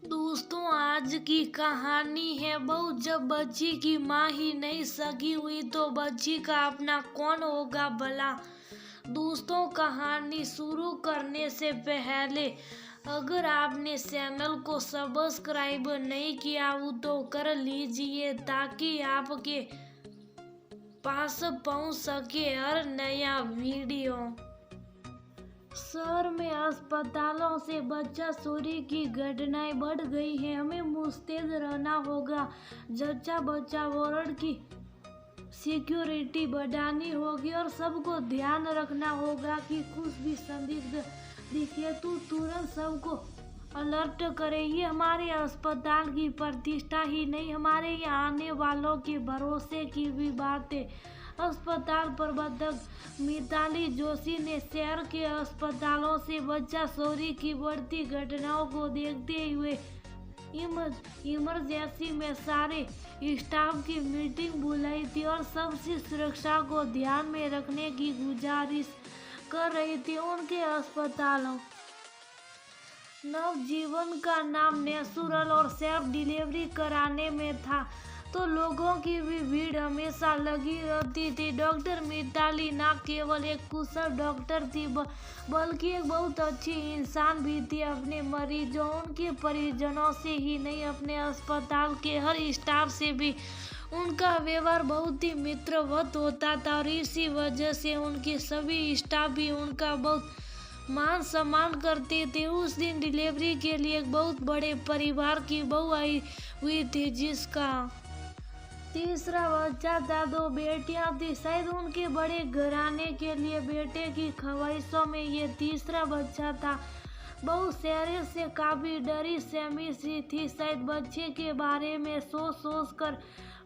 दोस्तों, आज की कहानी है बहू। जब बच्ची की माँ ही नहीं सगी हुई तो बच्ची का अपना कौन होगा भला। दोस्तों, कहानी शुरू करने से पहले अगर आपने चैनल को सब्सक्राइब नहीं किया हो तो कर लीजिए ताकि आपके पास पहुंच सके हर नया वीडियो। शहर में अस्पतालों से बच्चा चोरी की घटनाएं बढ़ गई है। हमें मुस्तैद रहना होगा। जच्चा बच्चा वार्ड की सिक्योरिटी बढ़ानी होगी और सबको ध्यान रखना होगा कि कुछ भी संदिग्ध दिखे तो तुरंत सबको अलर्ट करे। ये हमारे अस्पताल की प्रतिष्ठा ही नहीं, हमारे यहाँ आने वालों के भरोसे की भी बात है। अस्पताल प्रबंधक मिताली जोशी ने शहर के अस्पतालों से बच्चा चोरी की बढ़ती घटनाओं को देखते हुए इमरजेंसी में सारे स्टाफ की मीटिंग बुलाई थी और सबसे सुरक्षा को ध्यान में रखने की गुजारिश कर रही थी। उनके अस्पतालों नवजीवन का नाम नेचुरल और सेल्फ डिलीवरी कराने में था तो लोगों की भी भीड़ हमेशा लगी रहती थी। डॉक्टर मिताली न केवल एक कुशल डॉक्टर थी बल्कि एक बहुत अच्छी इंसान भी थी। अपने मरीजों, उनके परिजनों से ही नहीं, अपने अस्पताल के हर स्टाफ से भी उनका व्यवहार बहुत ही मित्रवत होता था और इसी वजह से उनके सभी स्टाफ भी उनका बहुत मान सम्मान करते थे। उस दिन डिलीवरी के लिए एक बहुत बड़े परिवार की बहू आई हुई थी जिसका तीसरा बच्चा था। 2 बेटियां थी। शायद उनके बड़े घराने के लिए बेटे की ख्वाहिशों में ये तीसरा बच्चा था। बहू चेहरे से काफी डरी सहमी सी थी, शायद बच्चे के बारे में सोच कर।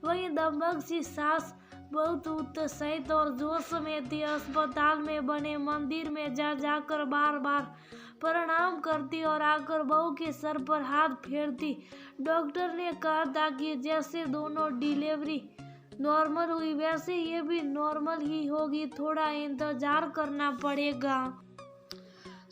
वही दबंग सी सास बहुत उत्साहित और जोश में थी। अस्पताल में बने मंदिर में जाकर बार बार प्रणाम करती और आकर बहू के सर पर हाथ फेरती। डॉक्टर ने कहा था कि जैसे दोनों डिलीवरी नॉर्मल हुई वैसे ये भी नॉर्मल ही होगी, थोड़ा इंतजार करना पड़ेगा।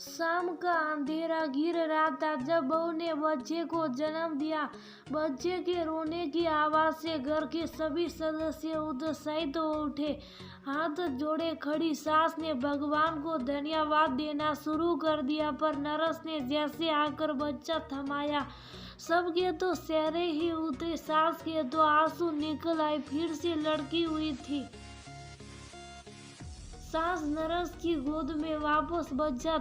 शाम का अंधेरा घिर रहा था जब बहू ने बच्चे को जन्म दिया। बच्चे के रोने की आवाज से घर के सभी सदस्य उत्साहित हो उठे। हाथ जोड़े खड़ी सास ने भगवान को धन्यवाद देना शुरू कर दिया, पर नर्स ने जैसे आकर बच्चा थमाया सबके तो चेहरे ही उतरे। सास के तो आंसू निकल आए। फिर से लड़की हुई थी। सास नर्स की गोद में वापस बच्चा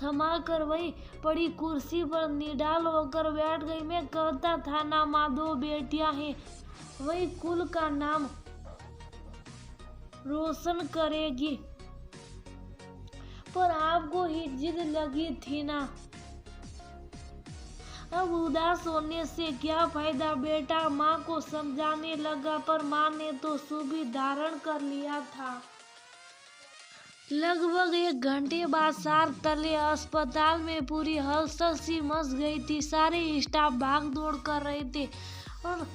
थमा कर वही पड़ी कुर्सी पर निडाल होकर बैठ गई। मैं कहता था ना माँ, 2 बेटियां हैं, वही कुल का नाम रोशन करेगी। पर आपको ही जिद लगी थी ना। अब उदास होने से क्या फायदा। बेटा माँ को समझाने लगा पर माँ ने तो सुबह धारण कर लिया था। लगभग 1 घंटे बाद सार तले अस्पताल में पूरी हलचल सी मच गई थी। सारे स्टाफ भाग दौड़ कर रहे थे और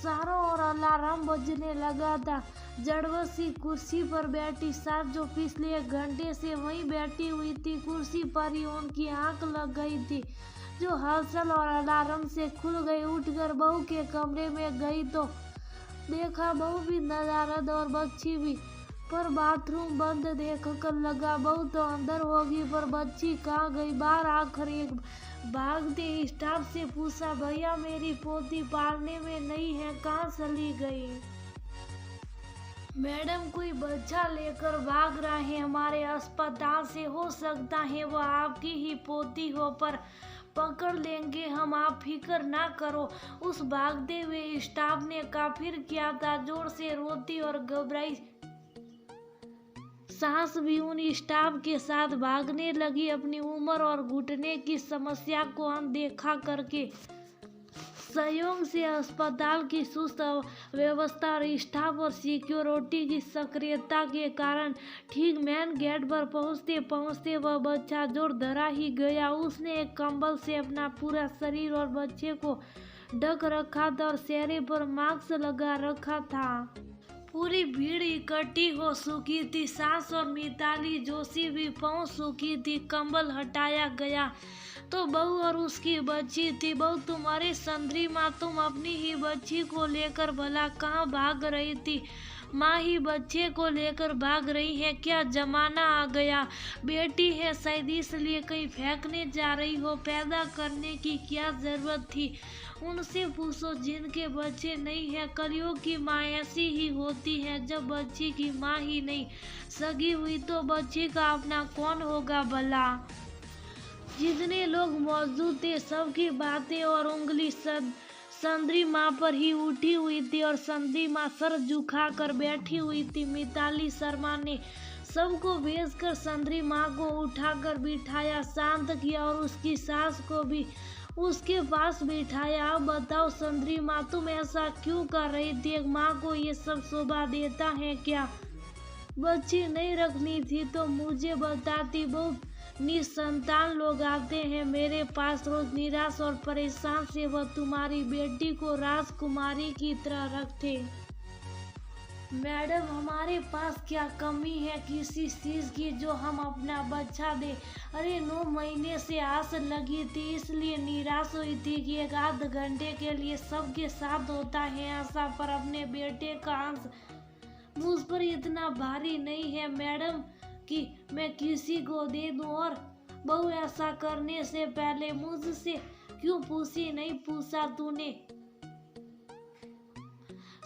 चारों ओर अलार्म बजने लगा था। जड़वत सी कुर्सी पर बैठी सास जो पिछले 1 घंटे से वहीं बैठी हुई थी, कुर्सी पर ही उनकी आंख लग गई थी जो हलचल और अलार्म से खुल गई। उठकर बहू के कमरे में गई तो देखा बहू भी नदारद और बच्ची भी, पर बाथरूम बंद देखकर लगा बहू तो अंदर होगी, पर बच्ची कहाँ गई। बाहर आकर एक भागते स्टाफ से पूछा, भैया मेरी पोती पालने में नहीं है, कहाँ चली गई। मैडम कोई बच्चा लेकर भाग रहा है हमारे अस्पताल से, हो सकता है वो आपकी ही पोती हो, पर पकड़ लेंगे हम, आप फिक्र ना करो। उस भागते हुए स्टाफ ने कहा। फिर क्या था, जोर से रोती और घबराई सास भी उन स्टाफ के साथ भागने लगी, अपनी उम्र और घुटने की समस्या को अनदेखा करके। संयोग से अस्पताल की सुस्त व्यवस्था और स्टाफ और सिक्योरिटी की सक्रियता के कारण ठीक मेन गेट पर पहुंचते पहुंचते वह बच्चा जोर धरा ही गया। उसने एक कंबल से अपना पूरा शरीर और बच्चे को ढक रखा था और चेहरे पर मास्क लगा रखा था। पूरी भीड़ इकट्ठी हो चुकी थी। सास और मिताली जोशी भी पहुंच चुकी थी। कंबल हटाया गया, तो बहू और उसकी बच्ची थी। बहू तुम्हारी संद्री माँ, तुम अपनी ही बच्ची को लेकर भला कहाँ भाग रही थी? माँ ही बच्चे को लेकर भाग रही है क्या? जमाना आ गया, बेटी है शायद इसलिए कहीं फेंकने जा रही हो। पैदा करने की क्या जरूरत थी? उनसे पूछो जिनके बच्चे नहीं है। कलयुग की माँ ऐसी ही होती है, जब बच्ची की माँ ही नहीं सगी हुई तो बच्ची का अपना कौन होगा भला? जितने लोग मौजूद थे सबकी बातें और उंगली संद्री माँ पर ही उठी हुई थी और संद्री माँ सर झुका कर बैठी हुई थी। मिताली शर्मा ने सबको भेजकर संद्री माँ को उठाकर बिठाया, शांत किया और उसकी सास को भी उसके पास बिठाया। अब बताओ संद्री माँ, तुम ऐसा क्यों कर रही थी? एक माँ को ये सब शोभा देता है क्या? बच्ची नहीं रखनी थी तो मुझे बताती। बहुत निसंतान लोग आते हैं मेरे पास रोज, निराश और परेशान से वह तुम्हारी बेटी को राजकुमारी की तरह रखते। मैडम, हमारे पास क्या कमी है किसी चीज की जो हम अपना बच्चा दे? अरे 9 महीने से आस लगी थी, इसलिए निराश हुई थी कि एक आध घंटे के लिए सबके साथ होता है आशा, पर अपने बेटे का अंश मुझ पर इतना भारी नहीं है मैडम कि मैं किसी को दे दूं। और बहू, ऐसा करने से पहले मुझसे क्यों पूछी नहीं? पूछा तूने?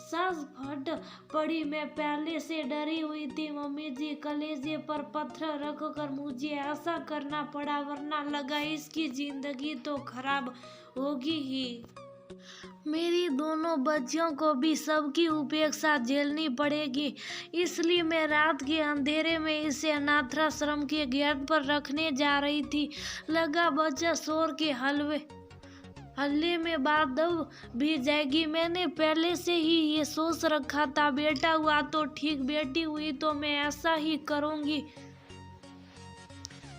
सांस फट पड़ी। मैं पहले से डरी हुई थी मम्मी जी। कलेजे पर पत्थर रखकर मुझे ऐसा करना पड़ा, वरना लगा इसकी जिंदगी तो खराब होगी ही। मेरी दोनों बच्चियों को भी सबकी उपेक्षा झेलनी पड़ेगी, इसलिए मैं रात के अंधेरे में इसे अनाथाश्रम के गेट पर रखने जा रही थी। लगा बच्चा शोर के हल्ले में बात दब भी जाएगी। मैंने पहले से ही ये सोच रखा था, बेटा हुआ तो ठीक, बेटी हुई तो मैं ऐसा ही करूँगी।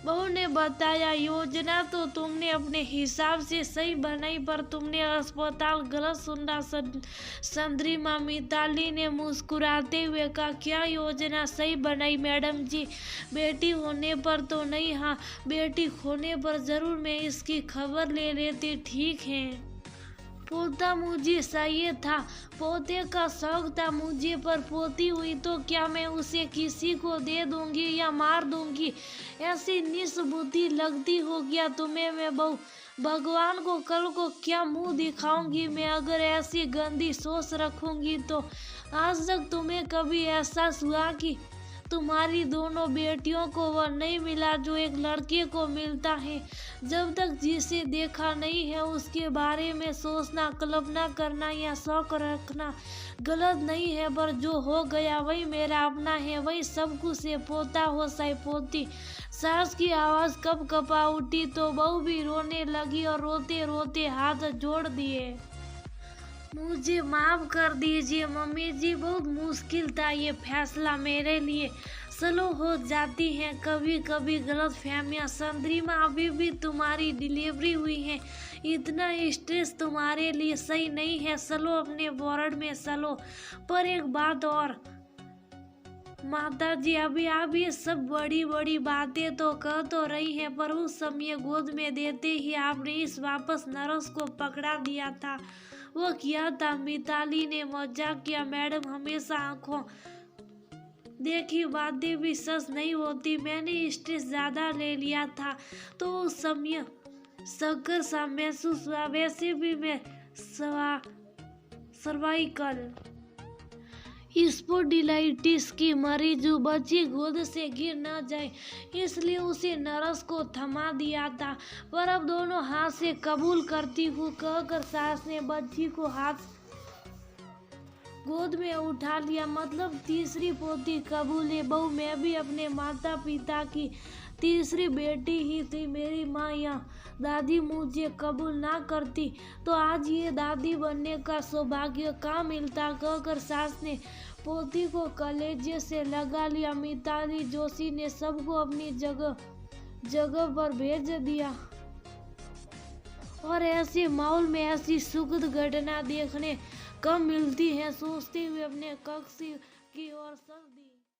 बहू ने बताया, योजना तो तुमने अपने हिसाब से सही बनाई, पर तुमने अस्पताल गलत सुना। संद्री माँ मिताली ने मुस्कुराते हुए कहा, क्या योजना सही बनाई मैडम जी? बेटी होने पर तो नहीं, हाँ बेटी खोने पर जरूर। मैं इसकी खबर ले लेती। ठीक है। पोता मुझे चाहिए था, पोते का शौक था मुझे, पर पोती हुई तो क्या मैं उसे किसी को दे दूंगी या मार दूंगी? ऐसी निस्बुद्धि लगती हो गया तुम्हें? मैं बहू, भगवान को कल को क्या मुंह दिखाऊंगी मैं अगर ऐसी गंदी सोच रखूंगी तो? आज तक तुम्हें कभी एहसास हुआ कि तुम्हारी दोनों बेटियों को वह नहीं मिला जो एक लड़के को मिलता है? जब तक जिसे देखा नहीं है उसके बारे में सोचना, कल्पना करना या शौक रखना गलत नहीं है, पर जो हो गया वही मेरा अपना है। वही सब कुछ है, पोता हो चाहे पोती। सास की आवाज कब कपा उठी तो बहू भी रोने लगी और रोते रोते हाथ जोड़ दिए। मुझे माफ कर दीजिए मम्मी जी, बहुत मुश्किल था ये फैसला मेरे लिए। स्लो हो जाती हैं कभी कभी गलत फहमियाँ। संद्री माँ, अभी भी तुम्हारी डिलीवरी हुई है, इतना स्ट्रेस तुम्हारे लिए सही नहीं है। चलो अपने वार्ड में चलो। पर एक बात और माता जी, अभी आप ये सब बड़ी बड़ी बातें तो कह तो रही हैं, पर उस समय गोद में देते ही आपने इस वापस नर्स को पकड़ा दिया था, वो किया था? मिताली ने मजाक किया। मैडम, हमेशा आंखों देखी बातें भी सच नहीं होती। मैंने स्ट्रेस ज्यादा ले लिया था तो उस समय शक्कर सा महसूस हुआ। वैसे भी मैं सर्वाइकल स्पॉन्डिलाइटिस की मरीज हूँ, बच्ची गोद से गिर न जाए इसलिए उसे नर्स को थमा दिया था। पर अब दोनों हाथ से कबूल करती हूँ कहकर सास ने बच्ची को हाथ गोद में उठा लिया। मतलब तीसरी पोती कबूल है। बहू, मैं भी अपने माता पिता की तीसरी बेटी ही थी। मेरी माँ या दादी मुझे कबूल ना करती तो आज ये दादी बनने का सौभाग्य कहाँ मिलता, कहकर सास ने पोती को कलेजे से लगा लिया। मिताली जोशी ने सबको अपनी जगह पर भेज दिया और ऐसे माहौल में ऐसी सुखद घटना देखने कम मिलती है। सोचते हुए अपने कक्ष की ओर